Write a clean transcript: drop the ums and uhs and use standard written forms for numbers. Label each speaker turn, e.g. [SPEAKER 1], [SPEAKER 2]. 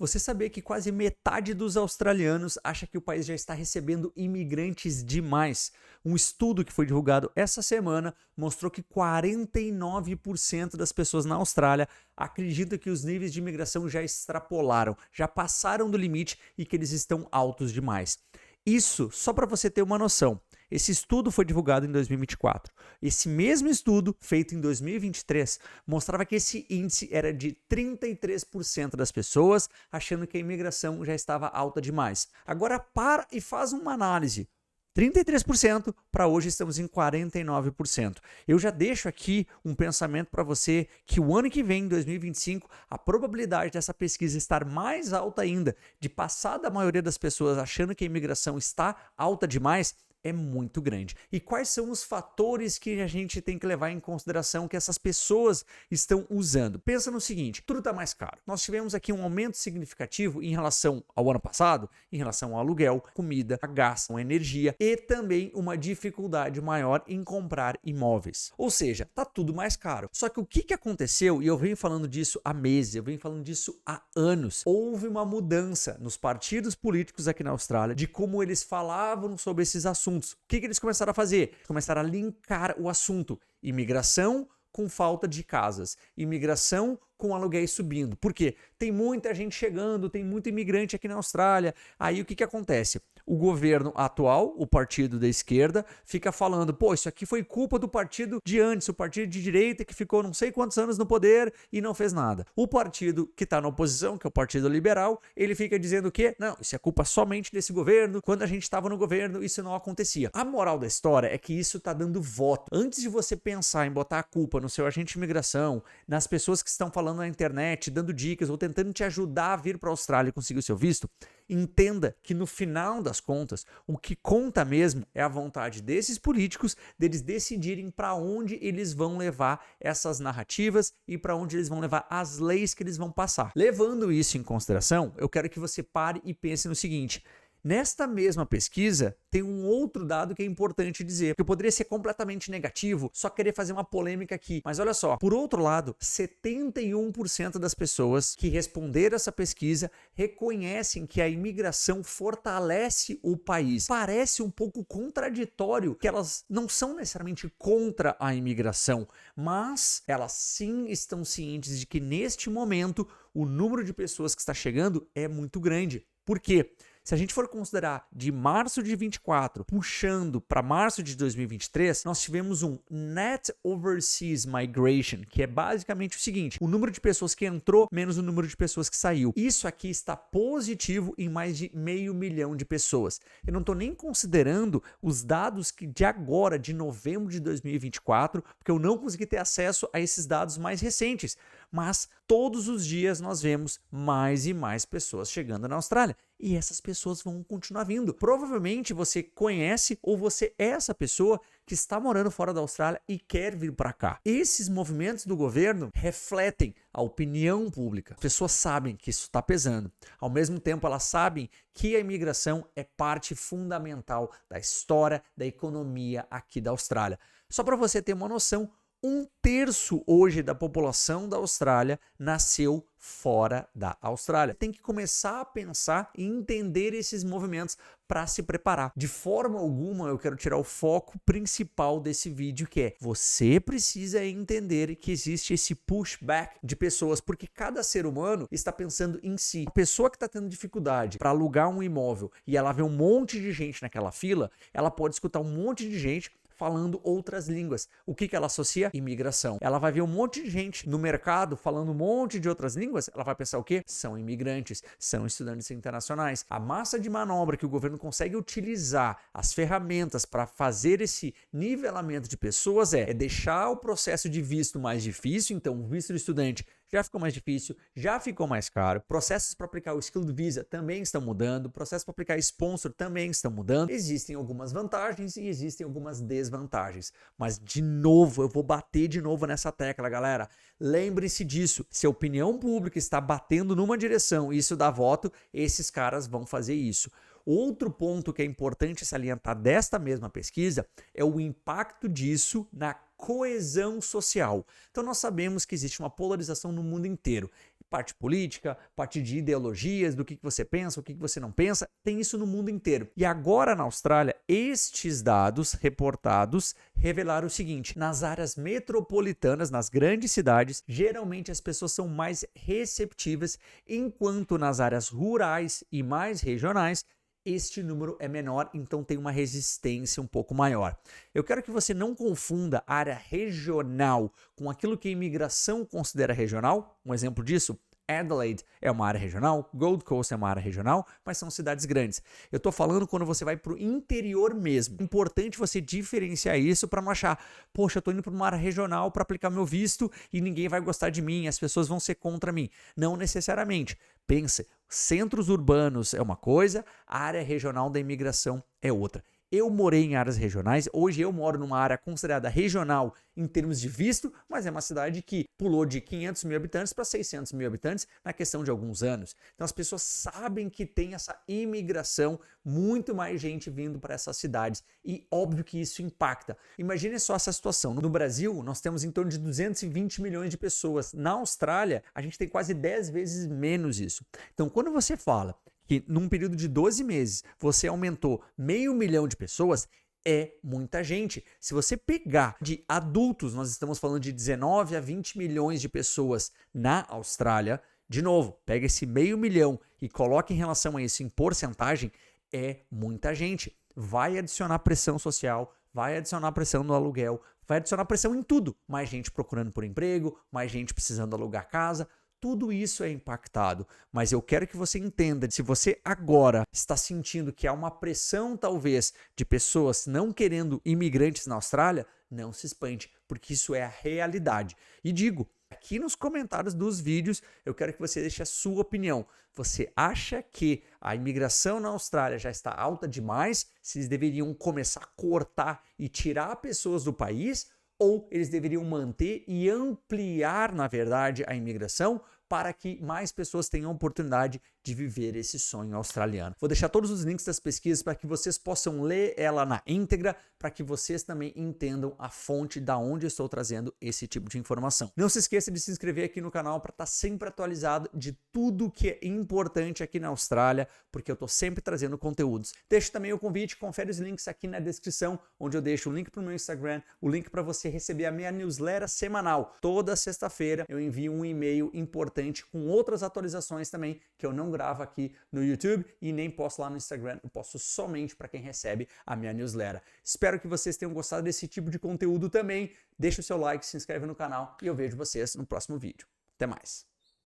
[SPEAKER 1] Você sabia que quase metade dos australianos acha que o país já está recebendo imigrantes demais? Um estudo que foi divulgado essa semana mostrou que 49% das pessoas na Austrália acreditam que os níveis de imigração já extrapolaram, já passaram do limite e que eles estão altos demais. Isso só para você ter uma noção. Esse estudo foi divulgado em 2024. Esse mesmo estudo, feito em 2023, mostrava que esse índice era de 33% das pessoas achando que a imigração já estava alta demais. Agora para e faz uma análise. 33% para hoje estamos em 49%. Eu já deixo aqui um pensamento para você que o ano que vem, em 2025, a probabilidade dessa pesquisa estar mais alta ainda, de passar da maioria das pessoas achando que a imigração está alta demais, é muito grande. E quais são os fatores que a gente tem que levar em consideração que essas pessoas estão usando? Pensa no seguinte, tudo está mais caro. Nós tivemos aqui um aumento significativo em relação ao ano passado, em relação ao aluguel, comida, a gás, a energia e também uma dificuldade maior em comprar imóveis. Ou seja, está tudo mais caro. Só que o que aconteceu, e eu venho falando disso há meses, eu venho falando disso há anos, houve uma mudança nos partidos políticos aqui na Austrália de como eles falavam sobre esses assuntos. O que eles começaram a fazer? Começaram a linkar o assunto imigração com falta de casas, imigração com aluguéis subindo. Por quê? Tem muita gente chegando, tem muito imigrante aqui na Austrália. Aí o que acontece? O governo atual, o partido da esquerda, fica falando, pô, isso aqui foi culpa do partido de antes, o partido de direita que ficou não sei quantos anos no poder e não fez nada. O partido que está na oposição, que é o Partido Liberal, ele fica dizendo o quê? Não, isso é culpa somente desse governo, quando a gente estava no governo isso não acontecia. A moral da história é que isso está dando voto. Antes de você pensar em botar a culpa no seu agente de imigração, nas pessoas que estão falando na internet, dando dicas ou tentando te ajudar a vir para a Austrália e conseguir o seu visto, entenda que no final das contas, o que conta mesmo é a vontade desses políticos deles decidirem para onde eles vão levar essas narrativas e para onde eles vão levar as leis que eles vão passar. Levando isso em consideração, eu quero que você pare e pense no seguinte: nesta mesma pesquisa, tem um outro dado que é importante dizer, que poderia ser completamente negativo, só querer fazer uma polêmica aqui. Mas olha só, por outro lado, 71% das pessoas que responderam essa pesquisa reconhecem que a imigração fortalece o país. Parece um pouco contraditório que elas não são necessariamente contra a imigração, mas elas sim estão cientes de que neste momento o número de pessoas que está chegando é muito grande. Por quê? Se a gente for considerar de março de 24 puxando para março de 2023, nós tivemos um Net Overseas Migration, que é basicamente o seguinte: o número de pessoas que entrou menos o número de pessoas que saiu. Isso aqui está positivo em mais de 500 mil de pessoas. Eu não estou nem considerando os dados que de agora, de novembro de 2024, porque eu não consegui ter acesso a esses dados mais recentes. Mas todos os dias nós vemos mais e mais pessoas chegando na Austrália. E essas pessoas vão continuar vindo. Provavelmente você conhece ou você é essa pessoa que está morando fora da Austrália e quer vir para cá. Esses movimentos do governo refletem a opinião pública. As pessoas sabem que isso está pesando. Ao mesmo tempo, elas sabem que a imigração é parte fundamental da história, da economia aqui da Austrália. Só para você ter uma noção, 1/3 hoje da população da Austrália nasceu fora da Austrália. Tem que começar a pensar e entender esses movimentos para se preparar. De forma alguma eu quero tirar o foco principal desse vídeo, que é você precisa entender que existe esse pushback de pessoas, porque cada ser humano está pensando em si. A pessoa que está tendo dificuldade para alugar um imóvel e ela vê um monte de gente naquela fila, ela pode escutar um monte de gente falando outras línguas. O que ela associa? Imigração. Ela vai ver um monte de gente no mercado falando um monte de outras línguas, ela vai pensar o quê? São imigrantes, são estudantes internacionais. A massa de manobra que o governo consegue utilizar, as ferramentas para fazer esse nivelamento de pessoas é deixar o processo de visto mais difícil. Então, o visto de estudante já ficou mais difícil, já ficou mais caro. Processos para aplicar o Skilled Visa também estão mudando. Processos para aplicar Sponsor também estão mudando. Existem algumas vantagens e existem algumas desvantagens. Mas, de novo, eu vou bater de novo nessa tecla, galera. Lembre-se disso. Se a opinião pública está batendo numa direção e isso dá voto, esses caras vão fazer isso. Outro ponto que é importante salientar desta mesma pesquisa é o impacto disso na coesão social. Então nós sabemos que existe uma polarização no mundo inteiro. parte política, parte de ideologias, do que você pensa, o que você não pensa, tem isso no mundo inteiro. E agora na Austrália, estes dados reportados revelaram o seguinte: nas áreas metropolitanas, nas grandes cidades, geralmente as pessoas são mais receptivas, enquanto nas áreas rurais e mais regionais, este número é menor, então tem uma resistência um pouco maior. Eu quero que você não confunda a área regional com aquilo que a imigração considera regional. Um exemplo disso, Adelaide é uma área regional, Gold Coast é uma área regional, mas são cidades grandes. Eu estou falando quando você vai para o interior mesmo. É importante você diferenciar isso para não achar, poxa, eu estou indo para uma área regional para aplicar meu visto e ninguém vai gostar de mim, as pessoas vão ser contra mim. Não necessariamente. Pense, centros urbanos é uma coisa, a área regional da imigração é outra. Eu morei em áreas regionais, hoje eu moro numa área considerada regional em termos de visto, mas é uma cidade que pulou de 500 mil habitantes para 600 mil habitantes na questão de alguns anos. Então as pessoas sabem que tem essa imigração, muito mais gente vindo para essas cidades e óbvio que isso impacta. Imagine só essa situação. No Brasil, nós temos em torno de 220 milhões de pessoas. Na Austrália, a gente tem quase 10 vezes menos isso. Então quando você fala que num período de 12 meses você aumentou 500 mil de pessoas, é muita gente. Se você pegar de adultos, nós estamos falando de 19 a 20 milhões de pessoas na Austrália, de novo, pega esse 500 mil e coloca em relação a isso em porcentagem, é muita gente. Vai adicionar pressão social, vai adicionar pressão no aluguel, vai adicionar pressão em tudo. Mais gente procurando por emprego, mais gente precisando alugar casa. Tudo isso é impactado, mas eu quero que você entenda, se você agora está sentindo que há uma pressão talvez de pessoas não querendo imigrantes na Austrália, não se espante, porque isso é a realidade. E digo, aqui nos comentários dos vídeos, eu quero que você deixe a sua opinião. Você acha que a imigração na Austrália já está alta demais? Se eles deveriam começar a cortar e tirar pessoas do país? Ou eles deveriam manter e ampliar, na verdade, a imigração para que mais pessoas tenham a oportunidade de viver esse sonho australiano. Vou deixar todos os links das pesquisas para que vocês possam ler ela na íntegra, para que vocês também entendam a fonte da onde eu estou trazendo esse tipo de informação. Não se esqueça de se inscrever aqui no canal para estar sempre atualizado de tudo que é importante aqui na Austrália, porque eu estou sempre trazendo conteúdos. Deixo também o convite, confere os links aqui na descrição, onde eu deixo o link para o meu Instagram, o link para você receber a minha newsletter semanal. Toda sexta-feira eu envio um e-mail importante com outras atualizações também, que eu não gravo aqui no YouTube e nem posto lá no Instagram, eu posto somente para quem recebe a minha newsletter. Espero que vocês tenham gostado desse tipo de conteúdo também. Deixa o seu like, se inscreve no canal e eu vejo vocês no próximo vídeo. Até mais!